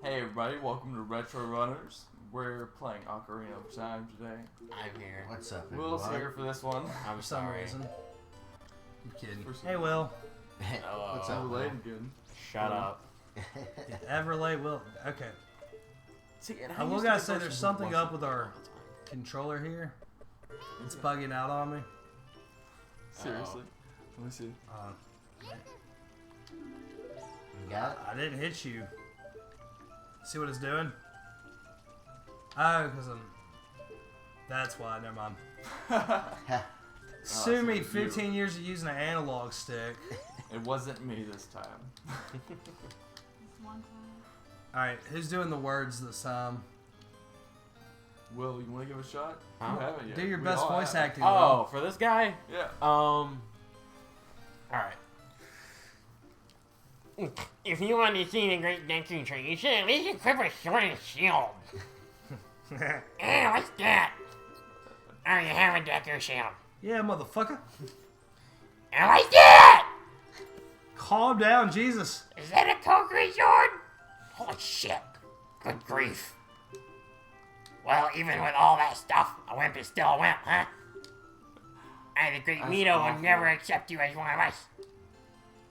Hey everybody, welcome to RetroRunners. We're playing Ocarina of Time today. I'm here. What's up, everyone? Will's here for this one. I'm For some sorry. reason. I'm kidding. For some Hey, Will. Hello. What's up, late Will? again. Shut up. Ever late, Will. Okay. See, and I will gotta say, there's something up with our controller here. It's bugging out on me. Seriously. Let me see. You got it? I didn't hit you. See what it's doing? Oh, because I'm... That's why, never mind. Sue me 15 years of using an analog stick. It wasn't me this time. Alright, who's doing the words this time? Will, you want to give a shot? Huh? You haven't yet. Do your We best all voice have. acting. Oh, for this guy? Yeah. Alright. If you want to see the great Deku Tree, you should at least equip a sword and shield. Hey, what's that? Oh, you have a Deku shield. Yeah, motherfucker. And what's that? Calm down, Jesus. Is that a concrete sword? Holy shit. Good grief. Well, even with all that stuff, a wimp is still a wimp, huh? And the great That's Mito awful. would never accept you as one of us.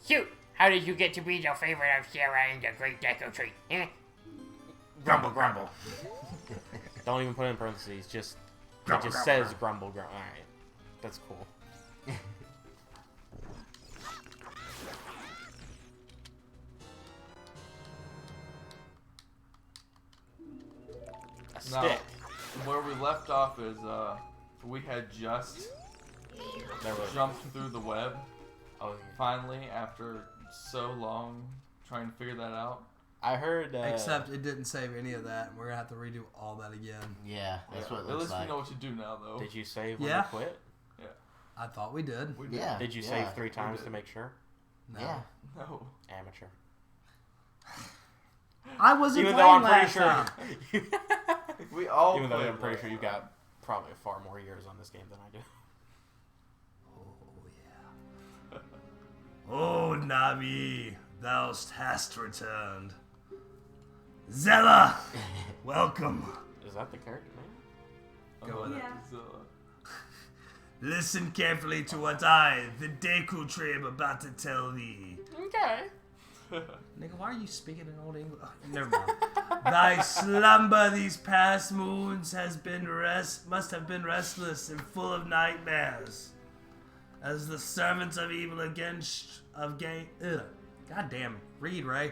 Shoot, how did you get to be the favorite of Sarah and the great Deku Tree? Eh? Grumble, grumble. Don't even put it in parentheses, just Grumble, it just grumble. says grumble, grumble. Alright, that's cool. A Now, stick. where we left off is, we had just There was. jumped through the web, Oh, finally, after so long trying to figure that out. I heard. Except it didn't save any of that. We're going to have to redo all that again. Yeah, that's what it At looks least like. we know what to do now, though. Did you save when Yeah. you quit? I thought we did. We did. Yeah. Did you yeah. save 3 times did. to make sure? No. Yeah. No. Amateur. I wasn't Even though I'm playing pretty last sure. time. We all Even though played I'm pretty last sure you time. got probably far more years on this game than I do. Oh, Navi, thou hast returned. Zelda, welcome. Is that the character name? Go with it. So, Listen carefully to what I, the Deku Tree, am about to tell thee. Okay. Nigga, why are you speaking in old English? Oh, never mind. Thy slumber these past moons must have been restless and full of nightmares. As the servants of evil goddamn, read, Ray.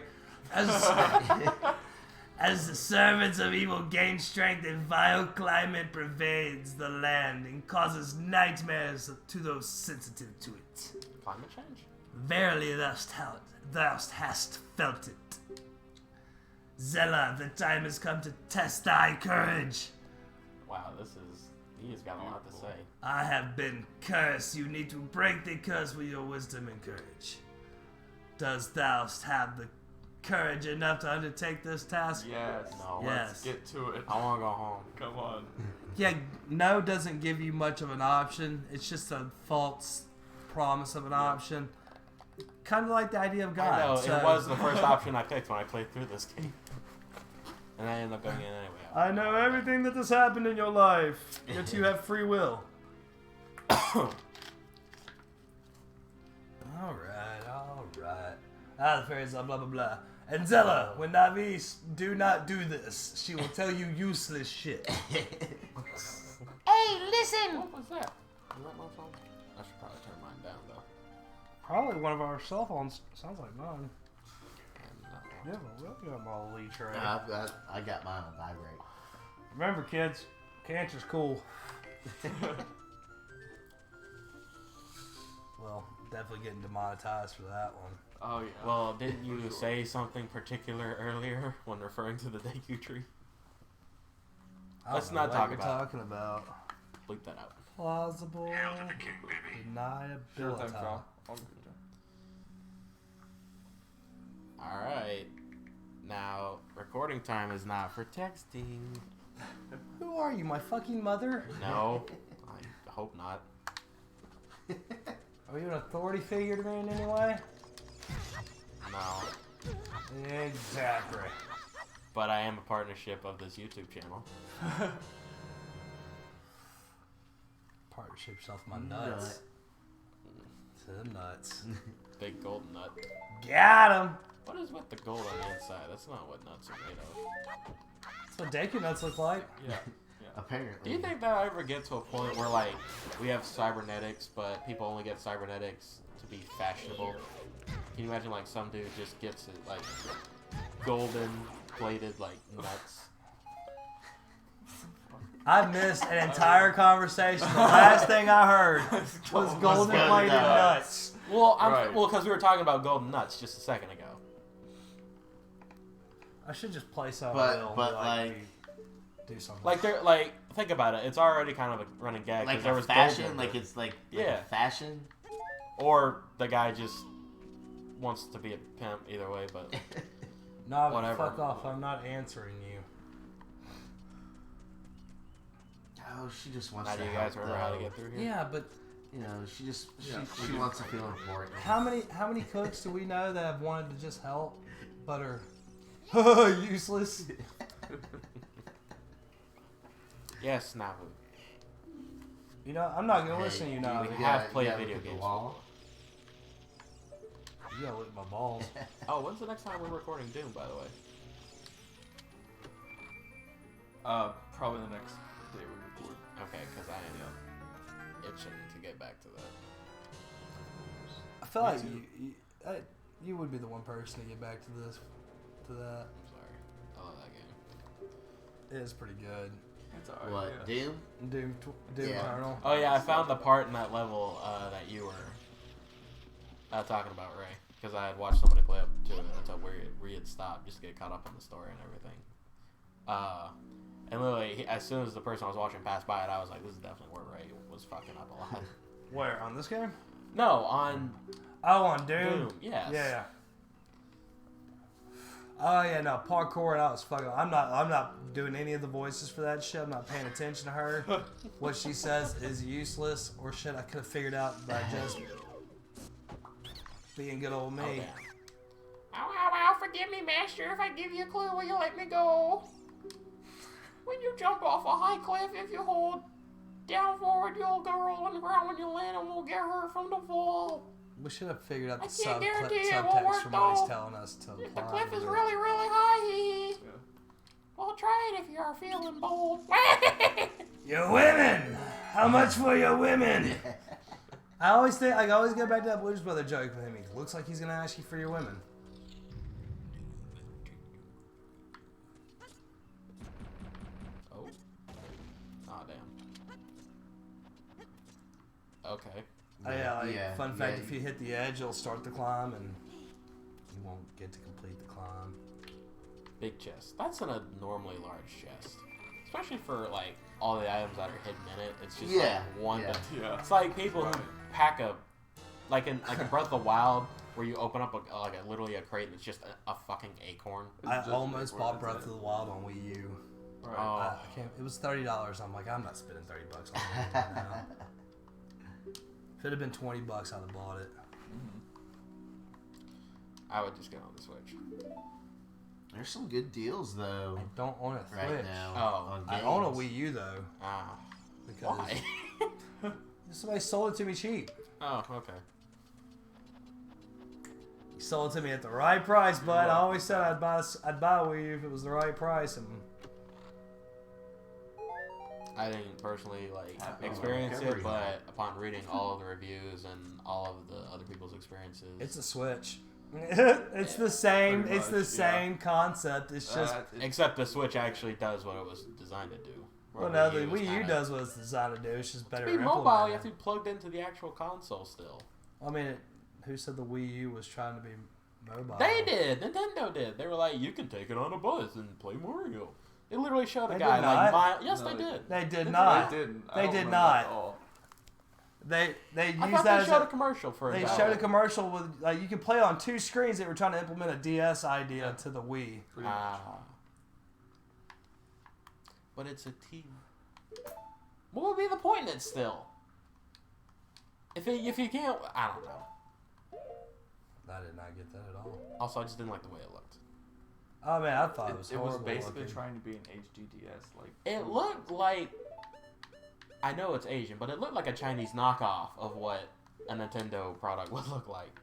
As the servants of evil gain strength, a vile climate pervades the land and causes nightmares to those sensitive to it. Climate change? Verily thou hast felt it. Zella, the time has come to test thy courage. Wow, he has got a lot to say. I have been cursed. You need to break the curse with your wisdom and courage. Does thou have the courage enough to undertake this task? yes. No. Let's Yes. get to it. I want to go home. Come on. Yeah, no doesn't give you much of an option. It's just a false promise of an option. Kind of like the idea of God. I know, so- it was the first option I picked when I played through this game. And I ended up going in anyway. I know everything that has happened in your life, yet you have free will. Alright. The fairies are blah blah blah. And Zella, when Navi do not do this, she will tell you useless shit. Hey, listen! What was that? Is that my phone? I should probably turn mine down, though. Probably one of our cell phones. Sounds like mine. And, Yeah, well, we got my leech right. I got mine on vibrate. Remember, kids, cancer's cool. Well, definitely getting demonetized for that one. Oh, yeah. well, didn't you say something particular earlier when referring to the Deku Tree? Let's I don't know not what talk you're about it. talking about. Bleep that out. Plausible deniability. Sure thing, Carl. I'll give it to Alright. Now, recording time is not for texting. Who are you, my fucking mother? No, I hope not. Are you an authority figure to me in any way? No. Exactly. but I am a partnership of this YouTube channel. Partnership's off my nuts. To the nuts. Big gold nut. Got him. What is with the gold on the inside? That's not what nuts are made of. That's what Deku nuts look like. Yeah. Apparently. Do you think that'll ever get to a point where, like, we have cybernetics, but people only get cybernetics to be fashionable? Can you imagine, like, some dude just gets it, like, golden plated, like, nuts? I missed an entire conversation. The last thing I heard was golden plated nuts. Well, Right. because we were talking about golden nuts just a second ago. I should just play some. But like, do something. Like, they're, like, think about it. It's already kind of a running gag. 'Cause like there a was fashion, gold like it's like Yeah. a fashion. Or the guy just wants to be a pimp, either way, but... No, whatever. fuck off. I'm not answering you. Oh, she just wants Now, to do you help, guys remember how to though. get through here? Yeah, but You know, she just Yeah, she wants to feel important. how many cooks do we know that have wanted to just help, but are useless? Yes, Navu. You know, I'm not gonna Hey, listen to you you now. we gotta- have you played gotta video look at the games wall. You gotta look at my balls. Oh, when's the next time we're recording Doom, by the way? Probably the next day we record. Okay, because I am itching to get back to that. I feel Me like too. you would be the one person to get back to that. I'm sorry. I love that game. It is pretty good. It's alright. What? Yeah. Doom? Doom Yeah. Eternal. Oh, yeah, I found the part in that level that you were talking about, Ray. Because I had watched somebody play up to it until where he had stopped just to get caught up in the story and everything. And literally, as soon as the person I was watching passed by it, I was like, this is definitely where Ray was fucking up a lot. Where on this game? No, on Oh, on Doom. Doom, yes. Yeah. Oh yeah, no parkour. And I was fucking. I'm not doing any of the voices for that shit. I'm not paying attention to her. What she says is useless or shit. I could have figured out by just being good old me. Oh, damn. Ow, forgive me, master. If I give you a clue, will you let me go? When you jump off a high cliff, if you hold down forward, you'll go roll on the ground when you land and we'll get her from the fall. We should have figured out I the can't guarantee it won't subtext work, from what he's though. telling us to The apply cliff to is it. really, really high. Yeah. Well, try it if you are feeling bold. Your women. How much for your women? I always go back to that Blues Brother joke with him. He looks like he's gonna ask you for your women. Oh. Aw, damn. Okay. Yeah, fun fact, yeah. if you hit the edge, you'll start the climb, and you won't get to complete the climb. Big chest. That's an abnormally large chest. Especially for, like, all the items that are hidden in it. It's just, Yeah, like, one... yeah. Yeah. It's like people Right. who pack a... Like in Breath of the Wild, where you open up literally a crate and it's just a fucking acorn. I Just almost like bought where Breath it's of the Wild on Wii U. Right. Oh. I can't. It was $30. I'm like, I'm not spending $30 on it right now. If it had been $20, I'd have bought it. I would just get on the Switch. There's some good deals though I don't own a right Switch. now. Oh. on I games. own a Wii U though Ah. because Why? somebody sold it to me cheap. Oh, okay. He sold it to me at the right price, but I always said I'd buy a Wii U if it was the right price. And I didn't personally Happy experience recovery. it, but upon reading all of the reviews and all of the other people's experiences, it's a Switch. It's the same. Pretty It's the much, same concept. It's just except the Switch actually does what it was designed to do. well, no, the Wii U does what it's designed to do. It's just better To be mobile, you have implemented. to be plugged into the actual console still. I mean, who said the Wii U was trying to be mobile? They did. Nintendo did. They were like, you can take it on a bus and play Mario. They literally showed a They guy did like, not. yes, No, they did. They did They not. didn't. I They don't did remember not. at all. They I used thought that they as showed a, a commercial for it. they though. showed a commercial with you can play on two screens. They were trying to implement a DS idea to the Wii. Pretty much. Ah. But it's a TV. What would be the point in it still? If you can't, I don't know. I did not get that at all. Also, I just didn't like the way it looked. Oh man, I thought it was It was horrible basically looking. trying to be an HDDS. Like It looked like, I know it's Asian, but it looked like a Chinese knockoff of what a Nintendo product would look like.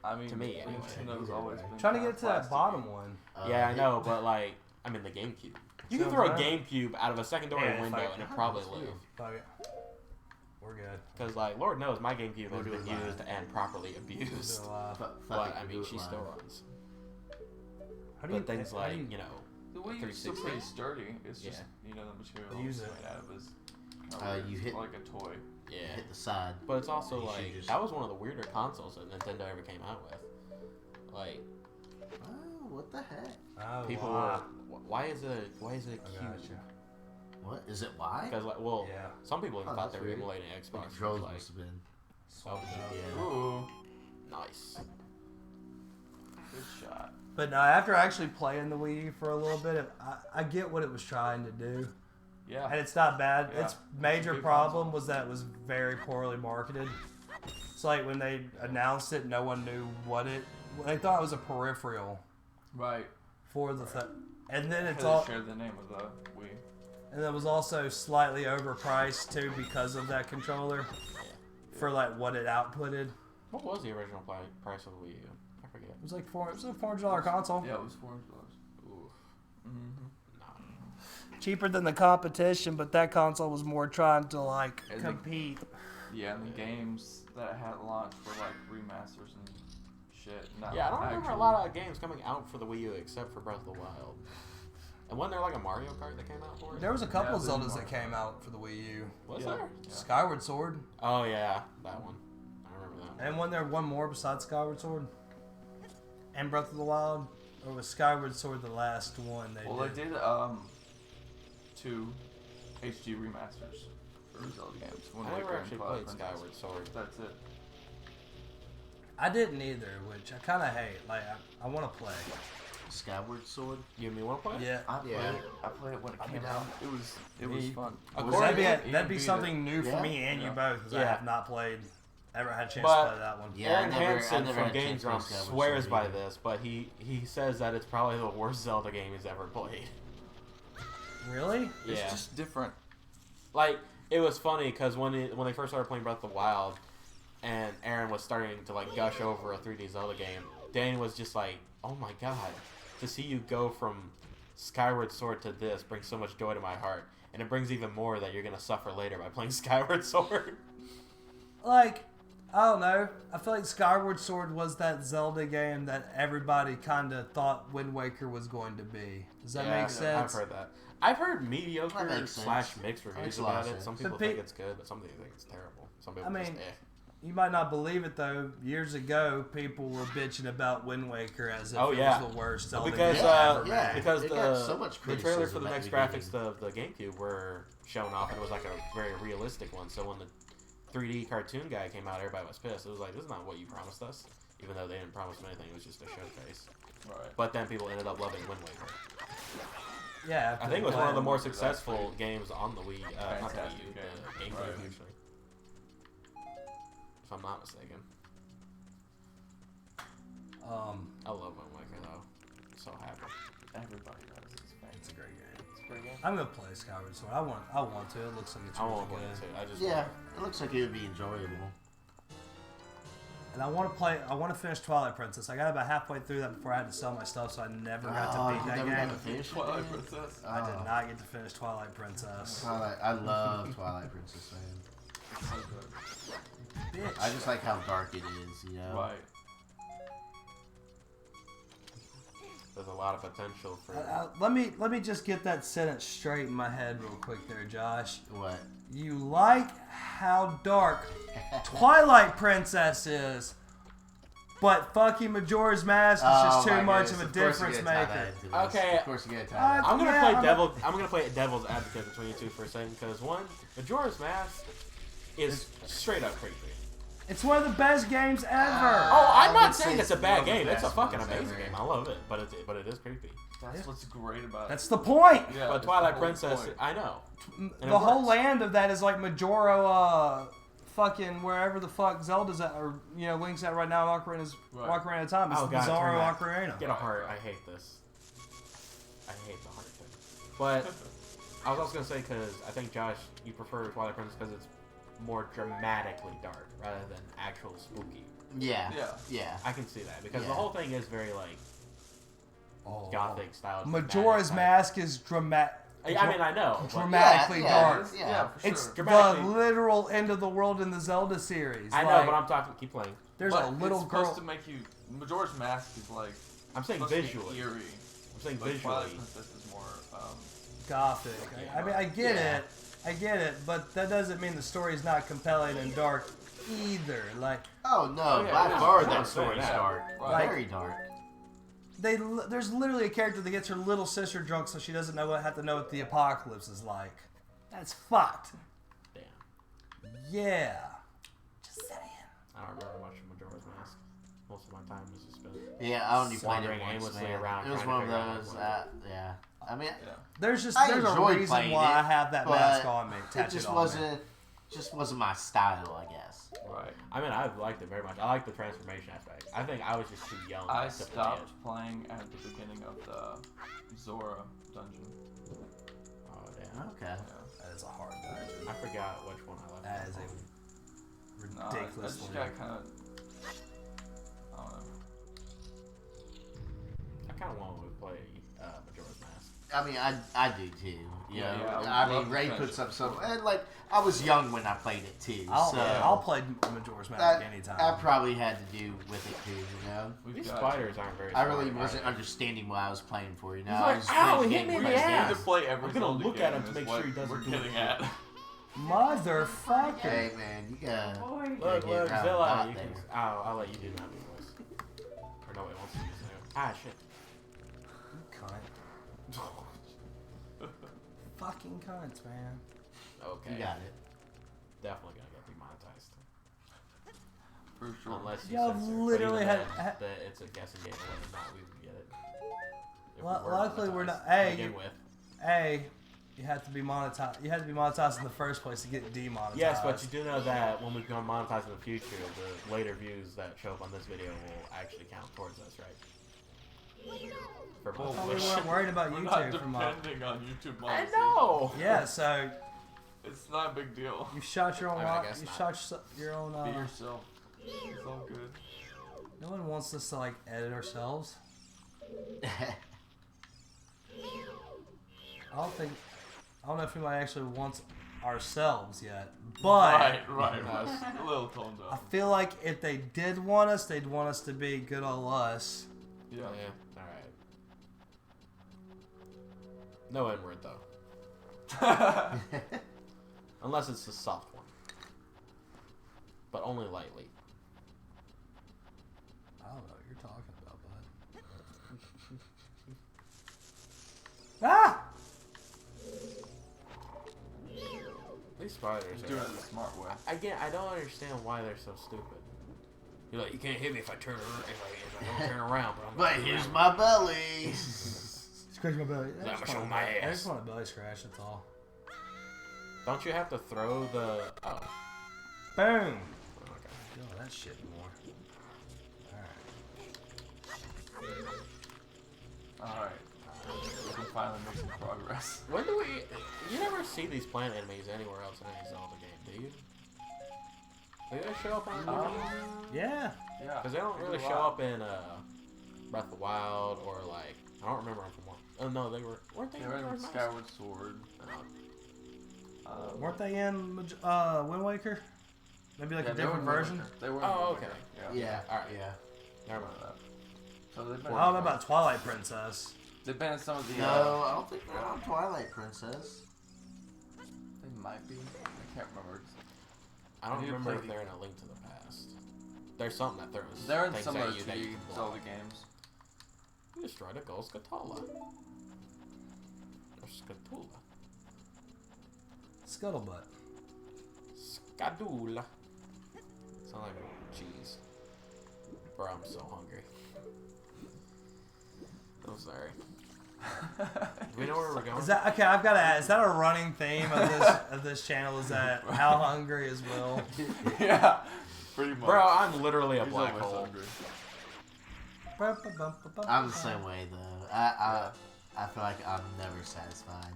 I mean, To me, anyway. Nintendo's always been Trying to kinda get to that plasticky. bottom one. Yeah, I know, but like, I mean the GameCube. You can So throw a bad. GameCube out of a secondary Yeah, window fuck and it it. probably That's live. weird. Fuck it. We're good. Because like, Lord knows my GameCube has We're been good used live. and properly abused. Still alive. But I mean, she still runs. How do you But things how do like, you- you know, The Wii U's still 360. pretty sturdy. It's just Yeah. the material Use it's it. made out of is You hit- like a toy. yeah. Hit the side. But it's also You should like, just- that was one of the weirder consoles that Nintendo ever came out with. Like, Oh, what the heck? Oh, people wow. were, why is it a I cube? gotcha. What is it? Why? Because like, well, Yeah. some people even Oh, thought that's they were weird. emulating The Xbox. controls Like, must have been. oh, Yeah. Ooh, nice. good shot. But no, after actually playing the Wii U for a little bit, I get what it was trying to do, Yeah. and it's not bad. Yeah. Its major Good problem was that it was very poorly marketed. It's like when they announced it, no one knew what it. They thought it was a peripheral Right. for the and then it's Because all, they shared the name of the Wii. and it was also slightly overpriced too because of that controller for like what it outputted. What was the original price of the Wii U? I forget. It was like it was a $400 console. Yeah, it was $400. Ooh, Mm-hmm. nah. Cheaper than the competition, but that console was more trying to like And the- compete. Yeah, and the games that it had launched were like remasters and shit. Not Yeah, I don't remember a actual- lot of games coming out for the Wii U except for Breath of the Wild. And wasn't there like a Mario Kart that came out for it? There was a couple Yeah, of there's Zeldas more. that came out for the Wii U. Was Yeah. there? Yeah. Skyward Sword, Oh yeah, that one. I remember that one. and wasn't there one more besides Skyward Sword? And Breath of the Wild, or was Skyward Sword the last one they Well, did? they did 2 HD remasters for Zelda games. Wind I never Waker and actually Twilight played Princess. Skyward Sword. That's it. I didn't either, which I kind of hate. Like I want to play. Skyward Sword. You and me want to play? Yeah. I played Yeah. it. I played it when it I'd be came down. out. It was Me- fun. Of Was course, that That'd it? be Beat it. something new for Yeah. me and you Yeah. both, because I Yeah. have not played, ever had a chance But- to play that one. Yeah, Aaron I never Hansen had from a chance Games to Realm play Skyward swears Sword by either. this, but he says that it's probably the worst Zelda game he's ever played. Really? It's Yeah. just different. Like, it was funny because when they first started playing Breath of the Wild, and Aaron was starting to like gush over a 3D Zelda game, Dane was just like, "Oh my god, to see you go from Skyward Sword to this brings so much joy to my heart, and it brings even more that you're gonna suffer later by playing Skyward Sword." Like, I don't know. I feel like Skyward Sword was that Zelda game that everybody kind of thought Wind Waker was going to be. Does that Yeah, make sense? I've heard that. I've heard mediocre That makes sense. / mixed reviews Makes a lot about of it. Some sense. people But think it's good, but some people think it's terrible. Some people I just mean, eh. You might not believe it though. Years ago, people were bitching about Wind Waker as if Oh, it yeah. was the worst Zelda Because, game uh, ever yeah. made. Because It got so much the trailer for criticism the at next the graphics beginning. of the GameCube were shown off, and it was like a very realistic one. So when the 3D cartoon guy came out, everybody was pissed. It was like, this is not what you promised us. Even though they didn't promise him anything, it was just a showcase. Right. But then people ended up loving Wind Waker. Yeah, I think it was one of the more Wind Waker's successful actually games on the Wii, not the Wii fantastic U, game. the GameCube Right. actually. If I'm not mistaken. I love Wind Waker though. So happy. Everybody does. It's it's a fancy. great game. It's a great game. I'm gonna play Skyward Sword. I want to. It looks like it's I really won't play good. it too. I just Yeah, it looks like it would be enjoyable. And I want to play. I want to finish Twilight Princess. I got about halfway through that before I had to sell my stuff, so I never got to beat you that never got game. to finish it, Twilight man? Princess. I did Oh. not get to finish Twilight Princess. Twilight, I love Twilight Princess, man. It's so good. Bitch. I just like how dark it is, you know? Right. there's a lot of potential for. Let me just get that sentence straight in my head real quick there, Josh. What? You like how dark Twilight Princess is, but fucking Majora's Mask is just Oh too my much goodness, of a of course you difference gotta tie maker. that into this. Okay. Of course you gotta tie that. I'm gonna Yeah, play I'm devil. I'm gonna play devil's advocate between you two for a second because one, Majora's Mask is straight up creepy. It's one of the best games ever. Oh, I I'm would not say saying it's a it's bad one of the game. It's a best fucking ones amazing ever. game. I love it, but it is creepy. That's what's great about it. That's the point. Yeah, But it's Twilight the whole Princess, point. I know. And The it whole works. land of that is like Majora fucking wherever the fuck Zelda's at, or Link's at right now in Ocarina of Time. It's Oh, God, Bizarro turn that. Ocarina. Get a heart. I hate this. I hate the heart thing. But I was also gonna say because I think Josh, you prefer Twilight Princess because it's more dramatically dark rather than actual spooky. Yeah. Yeah. Yeah. I can see that because the Yeah. whole thing is very like gothic style. Majora's Mask is dramatic. I mean, I know. But Dramatically dark. Yeah. For It's sure. the Dramatically- literal end of the world in the Zelda series. I know, Like, but I'm talking. Keep playing. there's But a little it's girl. supposed to make you. Majora's Mask is like. I'm saying supposed to be visually. eerie. I'm saying But Twilight visually. Princess is more. Gothic. I mean, I get Yeah. it. I get it, but that doesn't mean the story's not compelling and dark either. Like, Oh no, yeah, by yeah. far Yeah. that story's Yeah. dark. Right. Very dark. there's literally a character that gets her little sister drunk so she doesn't have to know what the apocalypse is like. That's fucked. Damn. Yeah. Just saying. I don't remember much of Majora's Mask. Most of my time was just spent. Yeah, I only played it Wandering once, aimlessly man. around It was trying to one of figure out those. what- Yeah. I mean, Yeah. There's a enjoyed reason playing why it, I have that but mask on me. it Tattooed just on me. wasn't my style, I guess. Right. I mean, I liked it very much. I like the transformation aspect. I think I was just too young I to play it. stopped playing at the beginning of the Zora dungeon. Oh, damn. Okay. Yeah. That is a hard dungeon. I forgot which one I left. That is off. a No, I ridiculous just one. got kind of. I don't know. I kind of want to play Majora's Mask. I mean, I do too. You Yeah, know, yeah, I I love mean, the Ray French. puts up some, and like I was young when I played it too, so I'll play Majora's Mask that, anytime. that probably had to do with it too. You know, We've These got spiders aren't very I really smart, wasn't are they? understanding what I was playing for. You know, He's I like, was "Ow, playing he hit me in game the by ass." game. to play every I'm gonna Zelda look at game him to is make what sure he doesn't we're do getting it. at. Motherfucker. Hey man, you gotta Look, get look, around Zilla. dot You can, there. I'll let you do that voice. Or no, it wants to use it. Ah, shit. Cunt. Fucking cunts, man. Okay. You got it. Definitely gonna get demonetized. For sure. Unless you Y'all censor. literally but even had- then, that it's a guessing game whether or not we would get it. If Well, we were luckily we're monetized not- hey, to begin you- with. Hey, you have to be monetized. You have to be monetized in the first place to get demonetized. Yes, but you do know that when we become monetized in the future, the later views that show up on this video will actually count towards us, right? For Well, Oh, we monetization. weren't worried about We're YouTube not from depending on YouTube I monetization. know. Yeah, so It's not a big deal. you shot your own. I mean, I guess you not. shot your own. Be yourself. It's all good. No one wants us to like edit ourselves. I don't know if anybody actually wants ourselves yet, but Right. A little toned I up. feel like if they did want us, they'd want us to be good on us. Yeah. Yeah. All right. No N word though, unless it's the soft one, but only lightly. I don't know what you're talking about, bud. Ah! These spiders Just are. doing it the smart way. Again, I don't understand why they're so stupid. You're like, you can't hit me if I turn around, if I don't turn around. But here's my belly. Scratch my belly. Yeah, I'ma show my I ass. just want a belly scratch, that's all. Don't you have to throw the? Oh. Boom! Okay. Do all that shit more. Alright. Alright. We can finally make some progress. When do we? You never see these plant enemies anywhere else in any Zelda game, do you? Do they show up on? Yeah. Yeah. Because they don't do really a show lot. up in Breath of the Wild or like I don't remember them from one. Oh no, weren't they? They were in Majora's Mask? Skyward Sword. Weren't they in Wind Waker? Maybe like yeah, a they were different in Wind version? Waker. They were in Oh, Wind okay. Waker. Yeah. Yeah. Alright. Yeah. Never Remember mind. that. So they've been. I don't know about Twilight Princess. They've been in some of the. No, I don't think they're on Twilight Princess. They might be. I can't remember. I don't You remember play if they're in A Link to the Past. There's something that throws. They're in things some at of you the that you 2D can block. Zelda games. You destroyed a Ghost Scatola. Or Scatola. Scuttlebutt. Scadula. Sound like a cheese. Bro, I'm so hungry. I'm sorry. we know where we're going. Is that okay? I've got to ask. Is that a running theme of this channel? Is that how hungry is Will? Yeah, pretty much. Bro, I'm literally a He's black always hole. hungry. I'm the same way though. I feel like I'm never satisfied.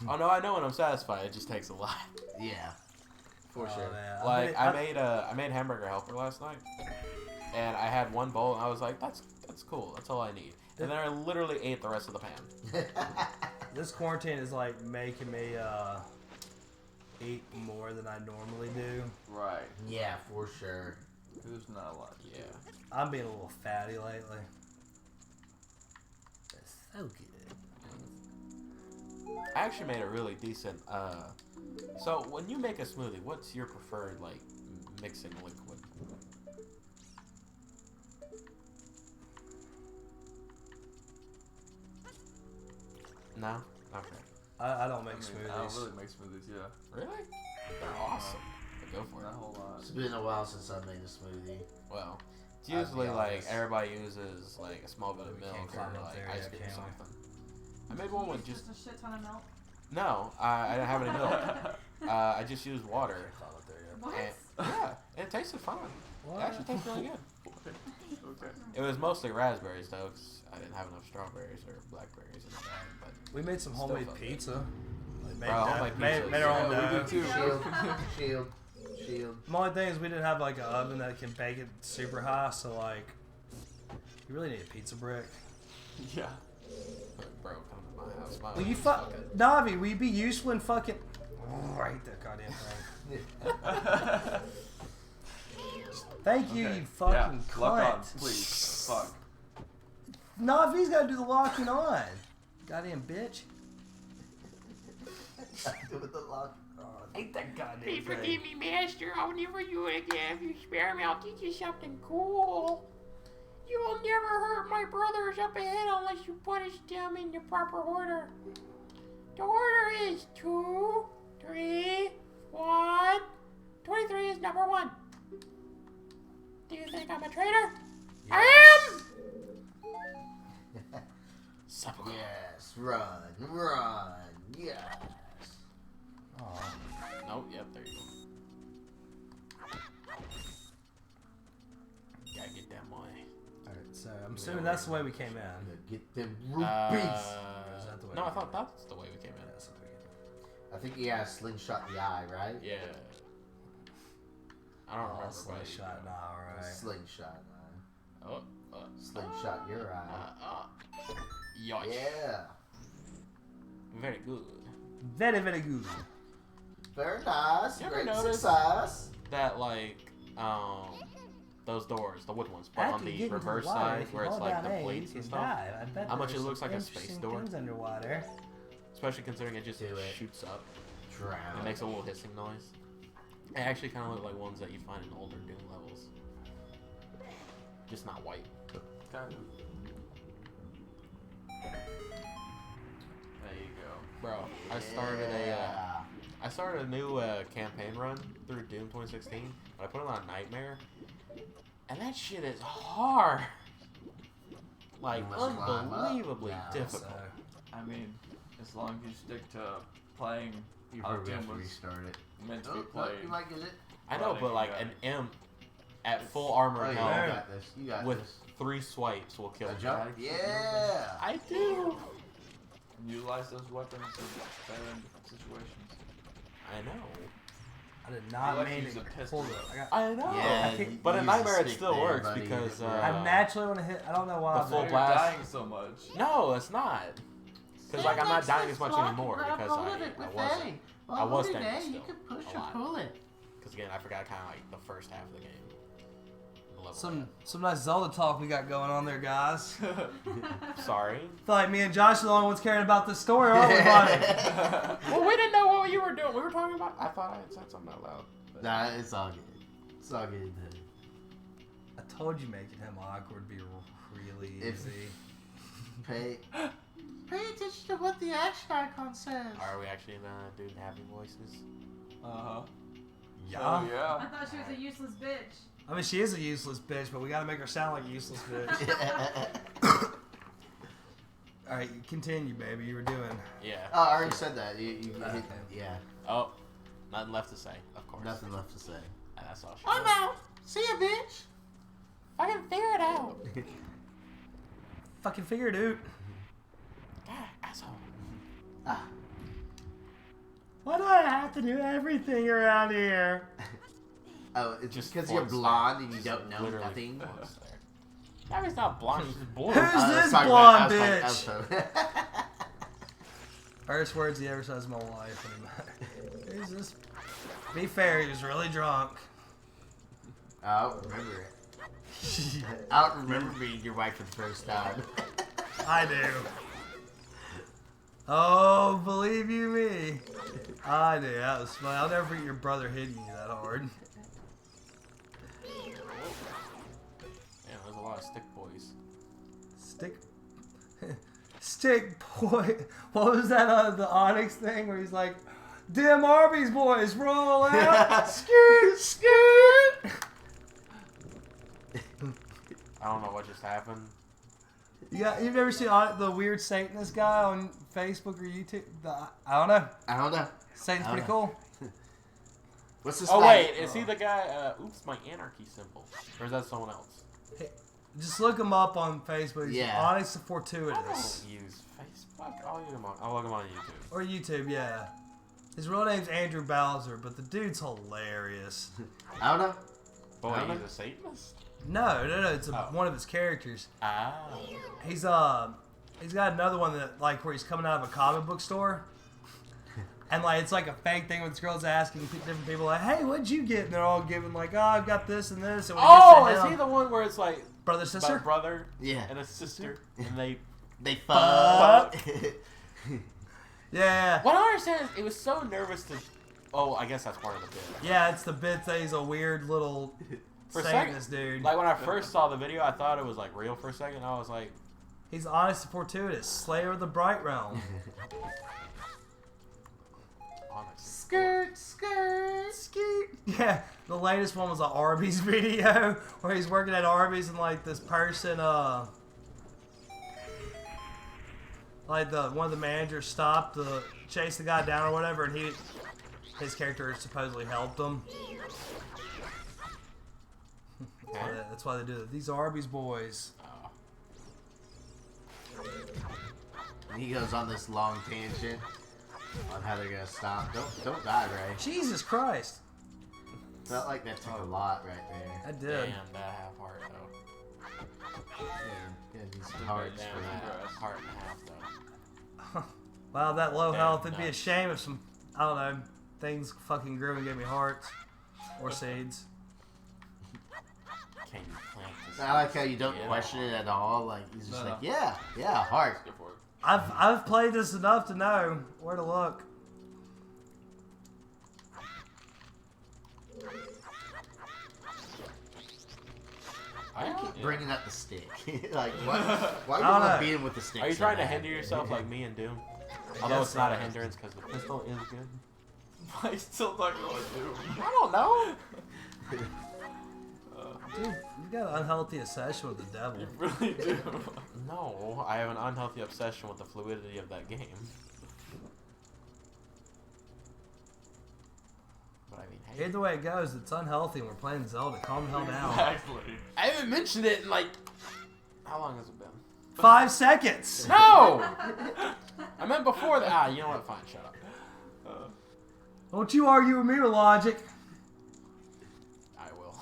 Oh no, I know when I'm satisfied. It just takes a lot. Yeah. For Oh, sure. man. Like I made hamburger helper last night, and I had one bowl, and I was like, that's cool. That's all I need. And then I literally ate the rest of the pan. This quarantine is like making me eat more than I normally do. Right. Yeah, for sure. There's not a lot. Yeah. I'm being a little fatty lately. That's so good. I actually made a really decent. So when you make a smoothie, what's your preferred like mixing liquid? No. Okay. I don't make I smoothies. don't really make smoothies, yeah. Really? They're awesome. But go for Not a it. whole lot. It's been a while since I made a smoothie. Well, it's I'll be usually like honest. everybody uses like a small bit of We milk can't or climb up like there ice yet, cream or can we? something. I made one with just a shit ton of milk. no. I didn't have any milk. I just used water. Climb up there yet. What? And, yeah, it tasted fine. What? It actually tastes really good. Okay. It was mostly raspberries though, 'cause I didn't have enough strawberries or blackberries in the bag. But We made some Still homemade fun. pizza. Like made, Bro, homemade pizza made is our own Yeah, we dough. did too. Shield. Shield. The only thing is we didn't have like an oven that can bake it super high, so like you really need a pizza brick. Yeah. bro, come to my house. My Will you house is fuck Navi? Will you be useful in fucking right that goddamn thing? Thank you, Okay. you fucking Yeah. Lock on, cunt. please. Fuck. Navi's gotta do the locking on. Goddamn bitch. With the lock on. Ain't that goddamn Please thing. forgive me, Master. I'll never do it again. If you spare me, I'll teach you something cool. You will never hurt my brothers up ahead unless you punish them in the proper order. The order is 2, 3, 1. 23 is number 1. Do you think I'm a traitor? I am! Yes, run, yes. Aw. Nope, yep, there you go. Gotta get that money. Alright, so I'm assuming that's the way we came in. Get them rupees. Is that the way No, we I thought came in? that's the way we came in. That's the way we came in. I think you gotta slingshot the eye, right? Yeah. I don't remember. Oh, what slingshot, nah, alright. Slingshot eye. Oh, Slingshot your eye. Yosh. Yeah. Very good. Very, very good. Very nice. You ever Great notice- success. That like those doors, the wood ones, but After on you the get into reverse water, side if you where it's hold like down the A, you plates can and stuff. dive. I bet How much there's it looks some like a space interesting door. things underwater. Especially considering it just Do it. shoots up. Drown. It makes a little hissing noise. They actually kind of look like ones that you find in older Doom levels. Just not white. Kind of. There you go. Bro, I started a new campaign run through Doom 2016, but I put it on Nightmare, and that shit is hard. Like, You must climb up. unbelievably Yeah, difficult. I mean, as long as you stick to playing You how probably Doom have to was restart it. meant to be Oh, played. you might get it. I know, Well, but like yeah. an imp at full armor Oh, yeah, you held got this. You got with this. 3 swipes will kill A you. jump? Yeah. I do. And utilize those weapons better in different situations. I know. I did I not like to mean use to a pistol. hold it. I got. I know. Yeah, you But in use the Nightmare it stick still there, works buddy. because I naturally want to hit. I don't know why. the I'm full You're blast. dying so much. No, it's not. Because like I'm not dying as much anymore because I wasn't. I was standing still. You can push a or lot. pull it. Because again, I forgot kind of like the first half of the game. The level Some nice Zelda talk we got going on there, guys. up. Sorry. Feel like me and Josh are the only ones caring about this story, aren't we, buddy? Well, we didn't know what you were doing. We were talking about. I thought I had said something out loud. But Nah, it's all good. It's all good. I told you making him awkward would be really If- easy. Pay attention to what the action icon says. Are we actually doing happy voices? Uh-huh. Yeah. Oh, yeah. I thought she was a useless bitch. I mean, she is a useless bitch, but we gotta make her sound like a useless bitch. All Alright, continue, baby. You were doing. Yeah. Oh, I already said that. You Okay. yeah. Oh, nothing left to say, of course. Nothing left to say. And that's all she I'm wrote. out. See ya, bitch. Fucking figure it out. Fucking figure it out. God, asshole. Ah. Why do I have to do everything around here? Oh, it's Just because you're points blonde there. and you Just don't know literally nothing. points there. Abby's not blonde, she's blue. Who's I was this talking blonde about- I bitch? was talking- First words he ever says in my life. Who's this? Be fair, he was really drunk. I don't remember it. I don't remember meeting your wife for the first time. I do. Oh, believe you me. I do. That was funny. I'll never forget your brother hitting you that hard. Yeah, there's a lot of stick boys. Stick boy. What was that the Onyx thing where he's like, "Dim Arby's boys, roll out, skirt, skirt." I don't know what just happened. You've never seen the weird Satanist guy on Facebook or YouTube? I don't know. I don't know. Satan's I don't pretty know. cool. What's this? Oh guy? wait, is he the guy? Oops, my anarchy symbol. Or is that someone else? Just look him up on Facebook. He's Yeah. Onyx the I Fortuitous. don't use Facebook. I'll look him on. I'll look him on YouTube. Or YouTube, yeah. His real name's Andrew Bowser, but the dude's hilarious. I don't know. But I wait, don't he's know. a Satanist? No, it's Oh. one of his characters. Ah. He's got another one that like where he's coming out of a comic book store. And like it's like a fake thing with this girl's asking different people like, "Hey, what'd you get?" And they're all giving like, "Oh, I've got this and this." And when it gets Oh, to is him, he the one where it's like brother about sister? a brother Yeah. and a sister, and they? They fuck. Yeah, What I don't understand is it was so nervous to. Oh, I guess that's part of the bit. yeah. It's the bit that he's a weird little For a Satanist second, dude. like when I first saw the video, I thought it was like real for a second. I was like, He's Honest and Fortuitous, Slayer of the Bright Realm. honest. Skirt, skirt. Skeet. Yeah, the latest one was an Arby's video where he's working at Arby's and like this person, like one of the managers stopped to chase the guy down or whatever, and his character supposedly helped him. That's why they do it. These Arby's boys. Oh. And he goes on this long tangent on how they're gonna stop. Don't die, Ray. Jesus Christ. Felt like that took a lot right there. I did. Damn, that half heart though. Yeah, these hearts Damn, for that that. heart and a half though. Wow, that low Damn, health. It'd be a nuts. shame if some, I don't know, things fucking grew and gave me hearts or seeds. Can you plant this? I like how you don't Yeah. question it at all. Like he's just No. like, yeah, heart. Go for it. I've played this enough to know where to look. I keep Yeah. bringing up the stick. Like, why I you don't want know. to beat him with the stick? Are you so trying to bad? hinder yourself like me and Doom? Although Yes, it's not a I am. hindrance because the pistol is good. I still talking about Doom. I don't know. Dude, you got an unhealthy obsession with the devil. You really do. No, I have an unhealthy obsession with the fluidity of that game. But I mean, hey. Either way it goes, it's unhealthy and we're playing Zelda. Calm the hell down. Exactly. I haven't mentioned it in like. How long has it been? 5 seconds! No! I meant before that. Ah, you know what? Fine, shut up. Don't you argue with me with logic. I will.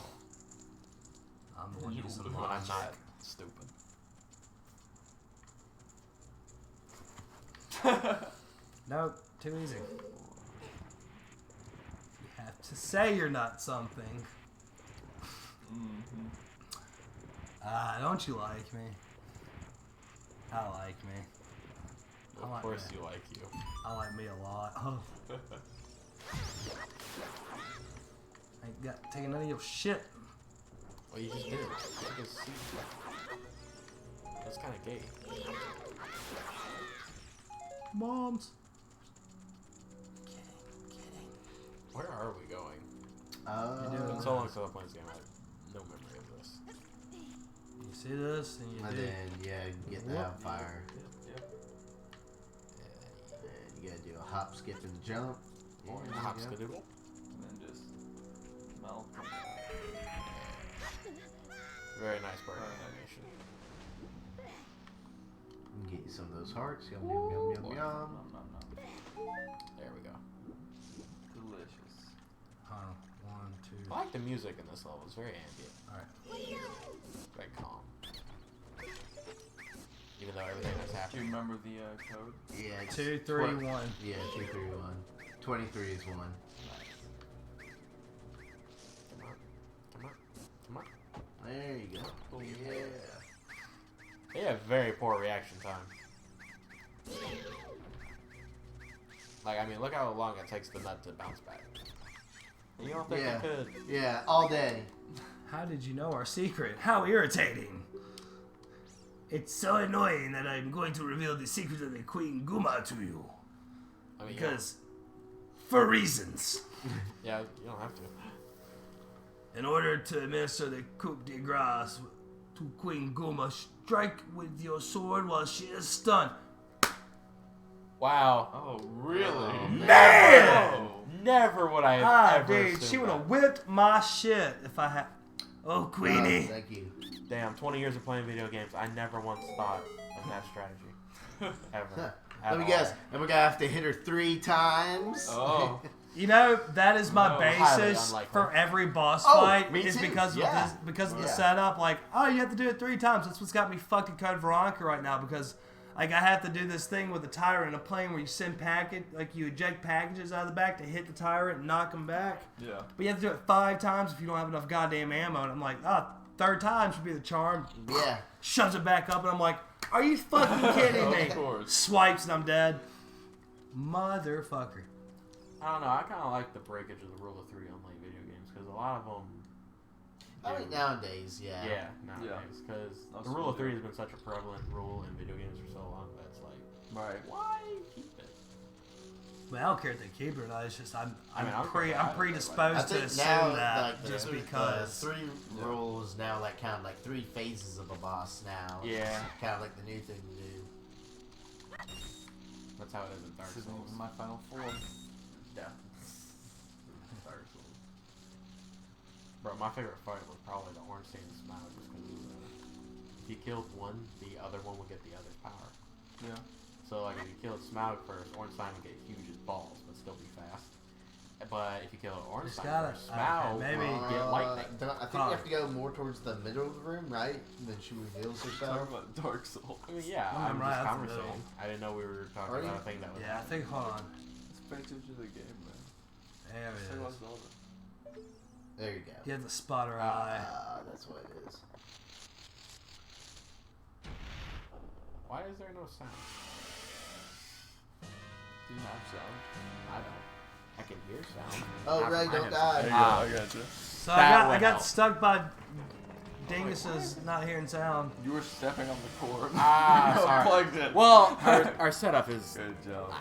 I'm the one You using will. When I'm logic. not stupid. Nope, too easy. You have to say you're not something. Mm-hmm. Ah, don't you like me? I like me. I Of like course that. you like you. I like me a lot. Oh. Ain't got taking none of your shit. Well, you just did. Look at see. That's kind of gay. Moms. Where are we going? You're doing It's so long since I played this game. I have no memory of this. You see this and you And do. then, yeah, get that on fire. Yep. You gotta do a hop, skip, and jump. Or There a you hop go. skadoodle. And then just melt. Very nice bird Very animation. Get you some of those hearts. Yum, yum, yum, yum, yum. Nom, nom, nom. There we go. Delicious. Hold on. 1, 2. I like the music in this level. It's very ambient. Alright. Very calm. Even though everything that's Do you happening. remember the code? Yeah. It's 2, 3, 1. Yeah, 2, 3, 1. 23 is 1. Come on. Come on. Come on. There you go. Oh, Yeah. They have very poor reaction time. Like, I mean, look how long it takes the nut to bounce back. You don't think Yeah. it could? Yeah, all day. How did you know our secret? How irritating! It's so annoying that I'm going to reveal the secret of the Queen Guma to you. I mean, Because, for reasons. yeah, you don't have to. In order to administer the coup de grace to Queen Guma, strike with your sword while she is stunned. Wow. Oh, really? Man! Oh. Never would I have ever Dude, assumed she would have that. whipped my shit if I had. Oh, Queenie. Oh, thank you. Damn, 20 years of playing video games, I never once thought of that strategy. Ever. At Let me all. guess. And we're gonna have to hit her 3 times. Oh. You know, that is my No, highly basis unlikely. for every boss Oh, fight. me Is too. because of Yeah. this, because of the Yeah. setup. Like, oh, you have to do it 3 times. That's what's got me fucked in Code Veronica right now. Because, like, I have to do this thing with the tyrant in a plane where you send you eject packages out of the back to hit the tyrant and knock them back. Yeah. But you have to do it 5 times if you don't have enough goddamn ammo. And I'm like, oh, 3rd time should be the charm. Yeah. Shoves it back up, and I'm like, are you fucking kidding me? Of course. Swipes, and I'm dead. Motherfucker. I don't know, I kind of like the breakage of the rule of 3 on late video games, because a lot of them... I mean, nowadays, yeah. Yeah, nowadays, because the rule of 3 has been such a prevalent rule in video games for so long that it's like, Right. why keep it? Well, I don't care if they keep it or not. It's just I'm I mean, I don't care about it, I predisposed to think assume now, that like, the just three, because. the 3 rules now, like, kind of like 3 phases of a boss now. Yeah. Kind of like the new thing to do. That's how it is in Dark This is Souls. my final form. Yeah. Dark Souls. Bro, my favorite fight was probably the Orange Sand Smile, just because if you killed one, the other one would get the other's power. Yeah. So, like, if you killed Smaug first, Orange Slime would get huge as balls, but still be fast. But if you kill Orange Just Slime gotta- first, Smaug okay, maybe- would get lightning. I think you have to go more towards the middle of the room, right? And then she reveals Talking herself. about Dark Souls. I mean, yeah, I'm I'm right just up the middle. conversating. I didn't know we were talking Are about you? a thing that was... Yeah, I think. Hold on. It's pictures of the game, man. There Say it about is. Zelda. There you go. You have the spotter eye. That's what it is. Why is there no sound? Do you have sound? I don't. I can hear sound. Oh, Not Ray, from my don't headphones. There you die. go, I got you. So That I would got help. stuck by Dingus's not hearing sound. You were stepping on the cord. Ah, You sorry. unplugged it. Well, our setup is... Good job.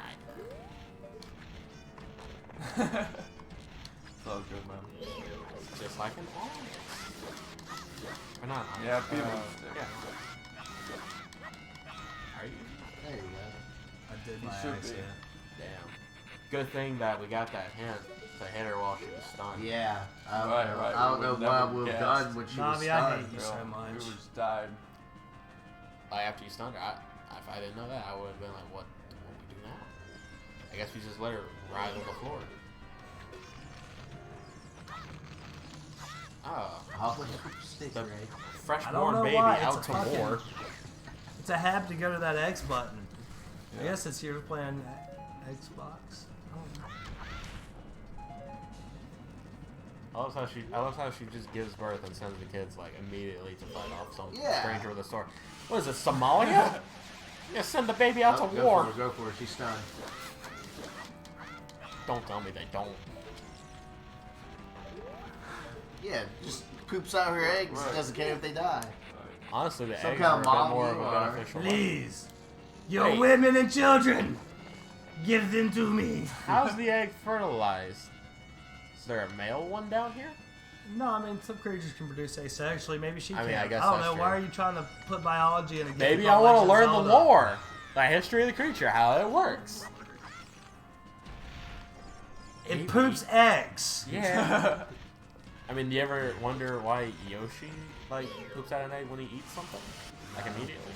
Alright. It's all good, man. Just like an onyx. Or not onyx. Yeah, people. Yeah. Are you? There you go. I did You by should be. accident. Damn. Good thing that we got that hint to hit her while she was stunned. Yeah. I don't Right, know, right, I don't we know would what I never would have guessed. done when she was Navi, I hate stunned. you so much. We just died. Like, after you stunned her, if I didn't know that, I would have been like, what do we do now? I guess we just let her ride on the floor. Oh. Oh, stick, The Ray. I don't freshborn know baby why, out it's to a fucking- war. It's a habit to go to that X button. I Yeah. guess it's you're playing Xbox. I don't know. I love how she just gives birth and sends the kids like immediately to fight off some Yeah. stranger with a sword. What is it, Somalia? Yeah, send the baby out Oh, to go war. For it, go for it. She's stunned. Don't tell me they don't. Yeah, just poops out her eggs. Right. Doesn't care if they die. Honestly, the Some eggs kind are a of bit mom more you of a are. beneficial weapon. Please, your Hey. women and children, give them to me. How's the egg fertilized? Is there a male one down here? No, I mean some creatures can produce asexually. Maybe she I can. mean, I guess don't that's know. Why true. are you trying to put biology in a game? Maybe I called want to Legend learn of the Zelda? lore, the history of the creature, how it works. It Maybe. poops eggs. Yeah. I mean, do you ever wonder why Yoshi like poops out an egg when he eats something? Like immediately?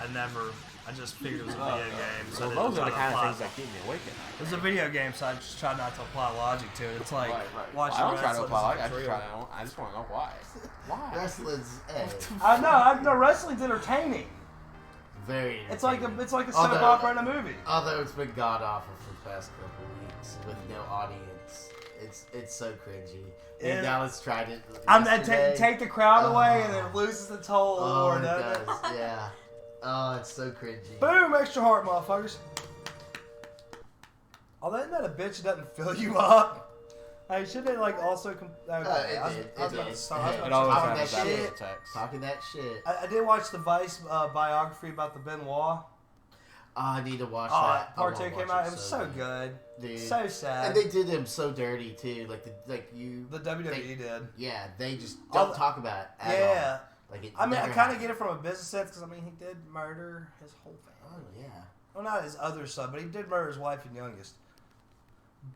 I just figured it was a video game. So I Well, didn't those are try the to kind of apply- things that keep me awake at night. It was a video game, so I just tried not to apply logic to it. It's like Right. Well, watching I don't try to wrestling apply. is I just real. try. I just want to know why. Why? Wrestling's I know. Wrestling's entertaining. very. It's like a entertaining. soap opera and a movie. Although it's been god awful for the past couple weeks with no audience, it's so cringy. Yeah. And Dallas tried it. Take yesterday. the crowd away, and Oh. it loses its whole Oh, allure, it doesn't does. it? Yeah. Oh, it's so cringy. Boom! Extra heart, motherfuckers. Oh, isn't that a bitch that doesn't fill you up? Hey, should they like also? Okay, it I was did, about it to did. stop. I was It It about always to Talking happens that after shit. the text. Talking that shit. I did watch the Vice biography about the Benoit. I need to watch Oh, that. part I 2 wanna came watch out. It was so good. Dude. So sad. And they did him so dirty too. The WWE did. Yeah, they just All don't the- talk about it at Yeah. all. Like it I mean, I never kind of get happened. it from a business sense because I mean, he did murder his whole Oh family. yeah. Well, not his other son, but he did murder his wife and youngest.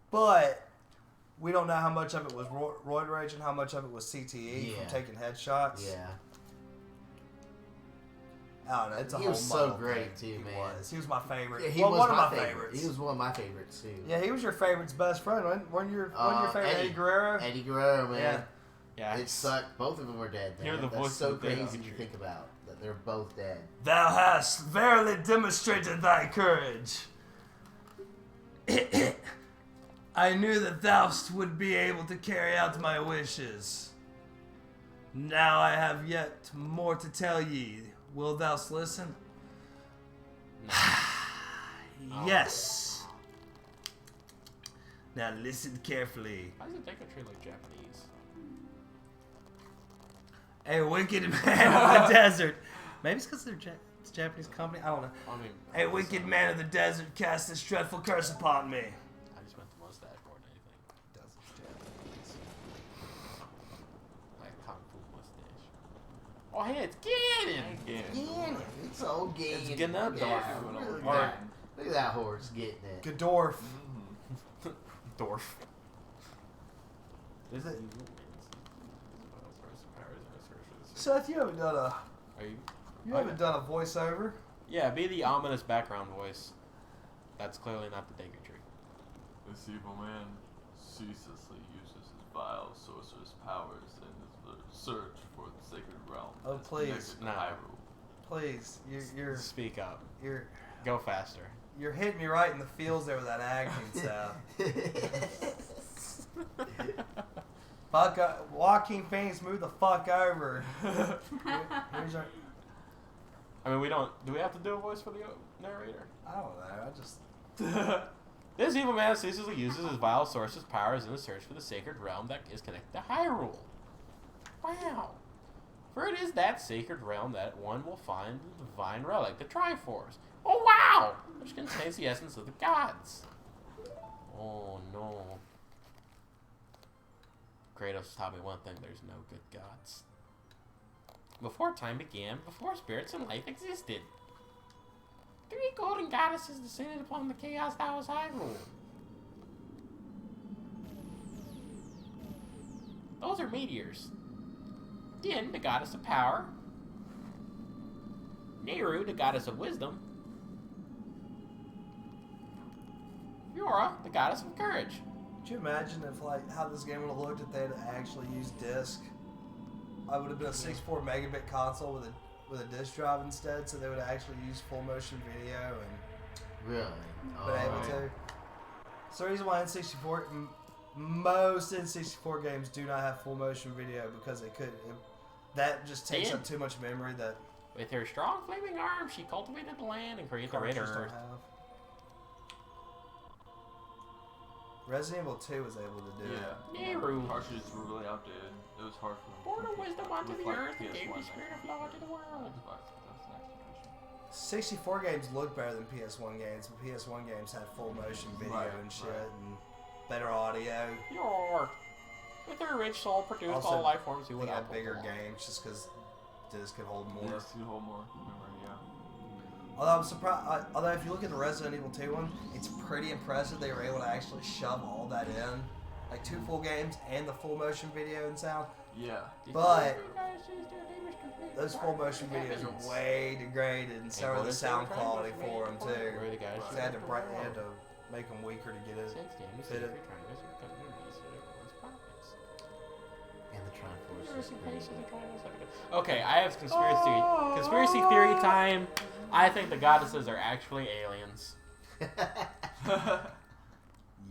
But we don't know how much of it was roid rage and how much of it was CTE Yeah. from taking headshots. Yeah. I don't know. It's a He whole was so muddled great, thing. too, He man. was. He was my favorite. Yeah, he well, was one of my my favorite. favorites. He was one of my favorites too. Yeah, he was your favorite's best friend. Weren't your favorite Eddie Guerrero? Eddie Guerrero, man. Yeah. Yeah. It sucked. Both of them were dead, man. Hear the That's voice so of the dead crazy to country. think about. That they're both dead. Thou hast verily demonstrated thy courage. I knew that thou would be able to carry out my wishes. Now I have yet more to tell ye. Will thou listen? Yes. Now listen carefully. Why does it take a tree like Japanese? A wicked man of the desert. Maybe it's because it's a Japanese company. I don't know. I mean, A wicked man of the desert cast this dreadful curse upon me. I just meant the mustache more than anything. Like kung fu mustache. Oh, hey, it's Ganon! Again. Yeah, it's all gay. It's Ganondorf. Yeah, look at that. Look at that horse getting it. Godorf. Dorf. This Is is it- Seth, you haven't done a Are you? you haven't done a voiceover. Yeah, be the ominous background voice. That's clearly not the Dagon tree. This evil man ceaselessly uses his vile sorcerous powers in his search for the sacred realm. Oh, that's please. connected to No. Hyrule. Please, you're Speak up. you're Go faster. you're hitting me right in the feels there with that acting style. Fuck Joaquin Phoenix, move the fuck over. Here's our, I mean, we don't. Do we have to do a voice for the narrator? I don't know. I just This evil man ceaselessly uses his vile sorcerous powers in his search for the sacred realm that is connected to Hyrule. Wow. For it is that sacred realm that one will find the divine relic, the Triforce. Oh wow! Which contains the essence of the gods. Oh no. Kratos taught me one thing, there's no good gods. Before time began, before spirits and life existed, 3 golden goddesses descended upon the chaos that was Hyrule. Those are meteors. Din, the goddess of power. Nehru, the goddess of wisdom. Fiora, the goddess of courage. could you imagine if like how this game would have looked if they had actually used disc? I would have been a 64 megabit console with a disc drive instead, so they would have actually used full motion video and Really? been able to. So the reason why N64, most N64 games do not have full motion video because that just takes up too much memory that With her strong flaming arms, she cultivated the land and created the red cartridges don't earth. have. Resident Evil 2 was able to do it. Yeah. Nehru. Cartridges were really outdated. It was hard for them. Poured her wisdom onto the With, like, earth and gave PS1 the spirit of law to the world. Xbox, that's the next generation. 64 games look better than PS1 games, but PS1 games had full motion video Right, and shit right. and better audio. Your. With her rich soul produced Also, all life forms who They would got outlive bigger the law. games just because disc could hold more. Yes, you hold more memory, yeah. Although I'm surprised, although if you look at the Resident Evil 2 one, it's pretty impressive they were able to actually shove all that in. Like 2 full games and the full motion video and sound. Yeah. But those full motion videos are way degraded and so are the sound quality for them too. Where are the guys? They had to make them weaker to get it. Fit it. And the Triforce. Okay, I have conspiracy theory time. I think the goddesses are actually aliens.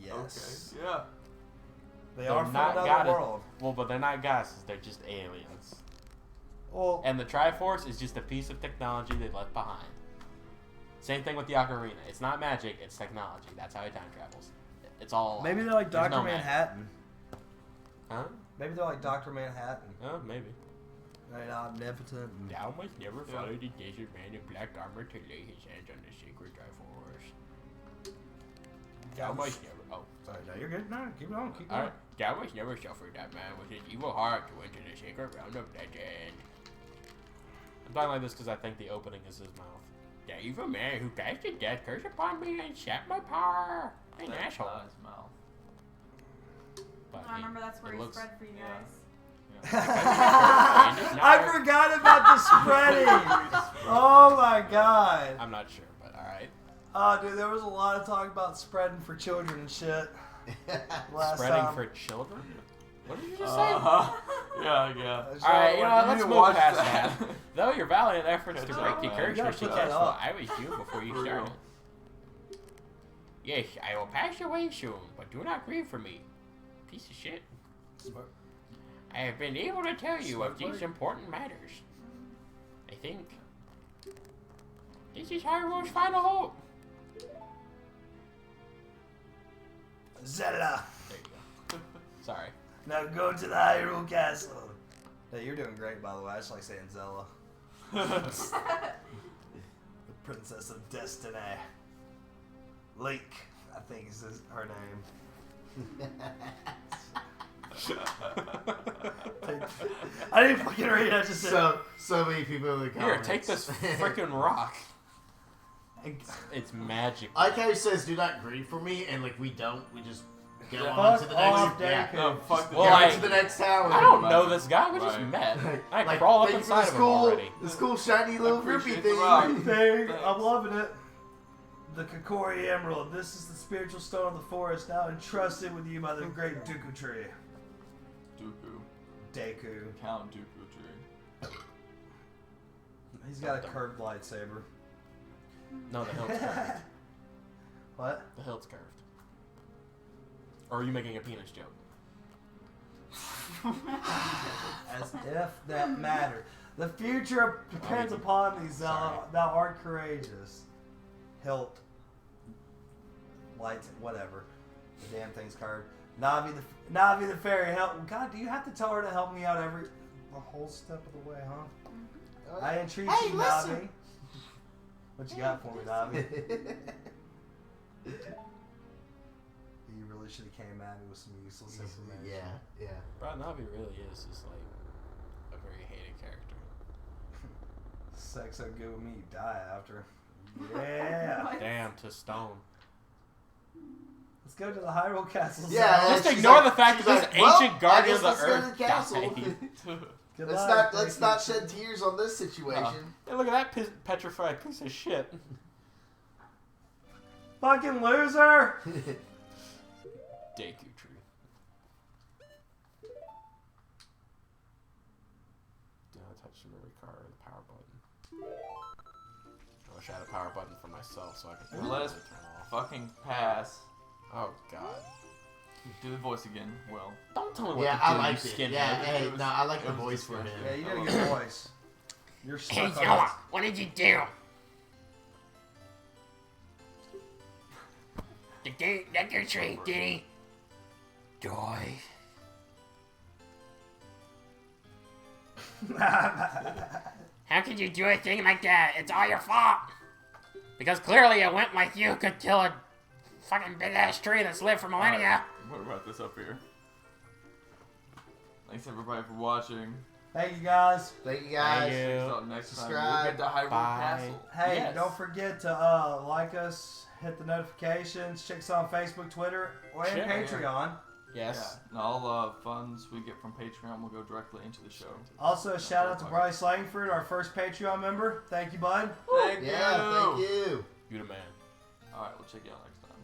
Yes. Okay. Yeah. They They're are from not another world. Well, but they're not goddesses. They're just aliens. Well, And the Triforce is just a piece of technology they left behind. Same thing with the Ocarina. It's not magic, it's technology. That's how he time travels. It's all... maybe they're like there's Dr. no magic. Manhattan. Huh? Maybe they're like Dr. Manhattan. Maybe. They're omnipotent. Thou must never Yeah. follow the desert man in black armor to lay his hands on the sacred Triforce. Thou must never... Oh. Sorry, no, you're good. No, keep going. Keep going. Alright. Thou must never suffer that man with his evil heart to enter the sacred realm of legend. I'm talking like this because I think the opening is his mouth. The evil man who casted death curse upon me and sapped my power. An That's asshole. not his mouth. But I remember that's where it he looks- spread for you yeah. guys. I forgot about the spreading. Oh my god. I'm not sure, but alright. Oh, dude, there was a lot of talk about spreading for children and shit last Spreading time. for children? What did you just say? Yeah. So, Alright, you know what, you let's need to move watch past that. that. Though your valiant efforts to That's break right, the man. curse You were gotta put that successful, up. I was doomed before you For real. started. Yes, I will pass away soon, but do not grieve for me. Piece of shit. I have been able to tell you of these important matters. I think this is Hyrule's final hope. Zelda. There you go. Sorry. Now go to the Hyrule Castle. Hey, you're doing great, by the way. I just like saying Zelda. The Princess of Destiny. Link, I think is her name. I didn't fucking read it. I just said. So many people in the Here, comments. take this freaking rock. It's magic. I like how he says, "Do not grieve for me," and like we don't. We just go Yeah. on to Fuck the next. off, Yeah. Deku. No, fuck the Well, Go like- to the next tower. I don't know this guy. We just Right. met. I Like, crawl up thank you for inside this of him cool, already. this cool shiny little groupie appreciate the thing. rock. Thing. Thanks. I'm loving it. The Kokori Emerald. This is the spiritual stone of the forest, now entrusted with you by the great Dooku tree. Dooku. Deku. Count Dooku tree. He's got a curved lightsaber. No, the hilt's curved. What? The hilt's curved. Or are you making a penis joke? As if that mattered. The future depends upon thee, Zelda. Thou art courageous. Hilt. Lights, whatever. The damn thing's curved. Navi the fairy, help. God, do you have to tell her to help me out the whole step of the way, huh? I entreat Hey, you, listen. Navi. What you got for me, Navi? You really should have came at me with some useless information. Yeah. Bro, Navi really is just like a very hated character. Sex so good with me, you die after. Yeah. What? Damn, to stone. Let's go to the Hyrule Castle. Yeah. Zelda. Just she's ignore like- the fact she's that this like, well, ancient guardian I of guess the let's go to earth the castle. died. Goodbye, Let's not shed tears on this situation. Hey, look at that petrified piece of shit. Fucking loser! Deku tree. Do I touch the memory card or the power button? I wish I had a power button for myself so I could Let us turn off. fucking pass. Oh god. Do the voice again. Well. Don't tell me what Yeah, to I do, liked you it. skinhead. Yeah, hey, It was- no, I like it the was voice for him. disgusting. Yeah, you got a good voice. You're Hey, stuck on Zelda, it. what did you do? The Deku tree, did he? Die. How could you do a thing like that? It's all your fault. Because clearly a wimp like you could kill a fucking big ass tree that's lived for millennia. What about this up here? Thanks everybody for watching. Thank you guys. Thank you guys. Thank you. So next time Subscribe. we'll get to Hyrule Bye. Castle. Hey, Yes. don't forget to like us, hit the notifications, check us on Facebook, Twitter, and Sure. Patreon. Yes. Yeah. And all funds we get from Patreon will go directly into the show. Also, shout out to Bryce Langford, our first Patreon member. Thank you, bud. Thank Yeah, you. thank you. You the man. All right, we'll check you out next time.